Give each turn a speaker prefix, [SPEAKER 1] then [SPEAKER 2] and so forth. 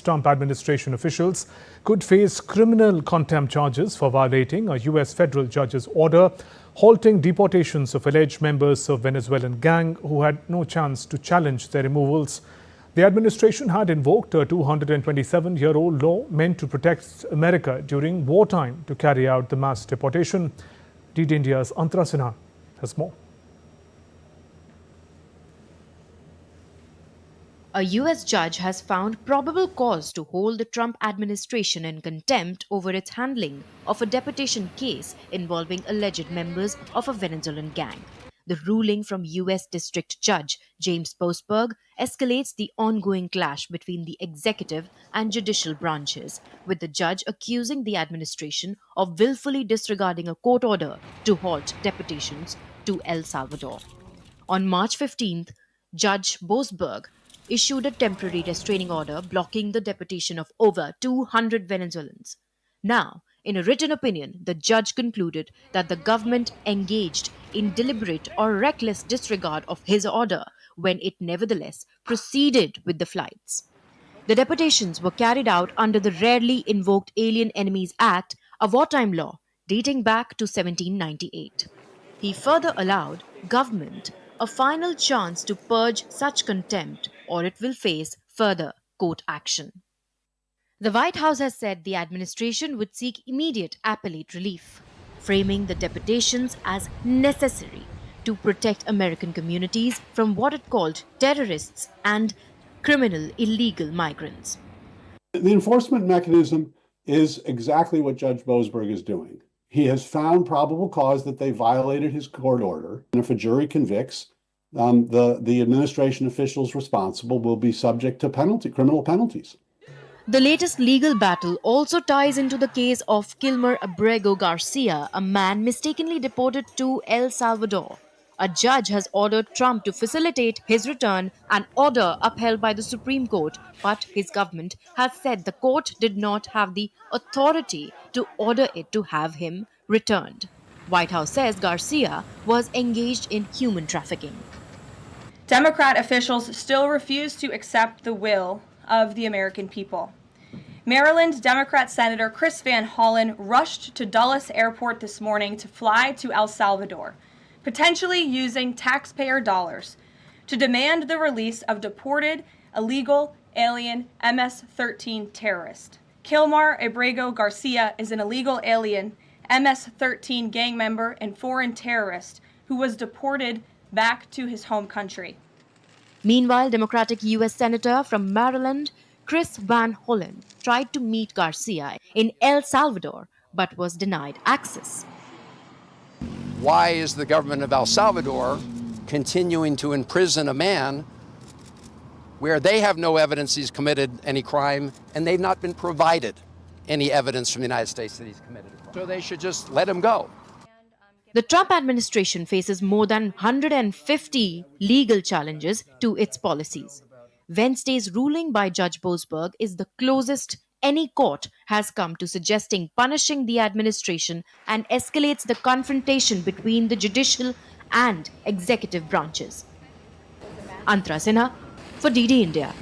[SPEAKER 1] Trump administration officials could face criminal contempt charges for violating a U.S. federal judge's order halting deportations of alleged members of Venezuelan gang who had no chance to challenge their removals. The administration had invoked a 227-year-old law meant to protect America during wartime to carry out the mass deportation. DD India's Antara Sinha has more.
[SPEAKER 2] A U.S. judge has found probable cause to hold the Trump administration in contempt over its handling of a deportation case involving alleged members of a Venezuelan gang. The ruling from U.S. District Judge James Boasberg escalates the ongoing clash between the executive and judicial branches, with the judge accusing the administration of willfully disregarding a court order to halt deportations to El Salvador. On March 15th, Judge Boasberg issued a temporary restraining order blocking the deportation of over 200 Venezuelans. Now, in a written opinion, the judge concluded that the government engaged in deliberate or reckless disregard of his order when it nevertheless proceeded with the flights. The deportations were carried out under the rarely invoked Alien Enemies Act, a wartime law dating back to 1798. He further allowed government a final chance to purge such contempt, or it will face further court action. The White House has said the administration would seek immediate appellate relief, framing the deportations as necessary to protect American communities from what it called terrorists and criminal illegal migrants.
[SPEAKER 3] The enforcement mechanism is exactly what Judge Boasberg is doing. He has found probable cause that they violated his court order. And if a jury convicts, the administration officials responsible will be subject to criminal penalties.
[SPEAKER 2] The latest legal battle also ties into the case of Kilmer Abrego Garcia, a man mistakenly deported to El Salvador. A judge has ordered Trump to facilitate his return, an order upheld by the Supreme Court, but his government has said the court did not have the authority to order it to have him returned. White House says Garcia was engaged in human trafficking.
[SPEAKER 4] Democrat officials still refuse to accept the will of the American people. Maryland Democrat Senator Chris Van Hollen rushed to Dulles Airport this morning to fly to El Salvador, potentially using taxpayer dollars, to demand the release of deported illegal alien MS-13 terrorist. Kilmer Abrego Garcia is an illegal alien MS-13 gang member and foreign terrorist who was deported back to his home country.
[SPEAKER 2] Meanwhile, Democratic U.S. Senator from Maryland, Chris Van Hollen, tried to meet Garcia in El Salvador but was denied access.
[SPEAKER 5] Why is the government of El Salvador continuing to imprison a man where they have no evidence he's committed any crime and they've not been provided any evidence from the United States that he's committed a crime? So they should just let him go.
[SPEAKER 2] The Trump administration faces more than 150 legal challenges to its policies. Wednesday's ruling by Judge Boasberg is the closest any court has come to suggesting punishing the administration and escalates the confrontation between the judicial and executive branches. Antara Sinha for DD India.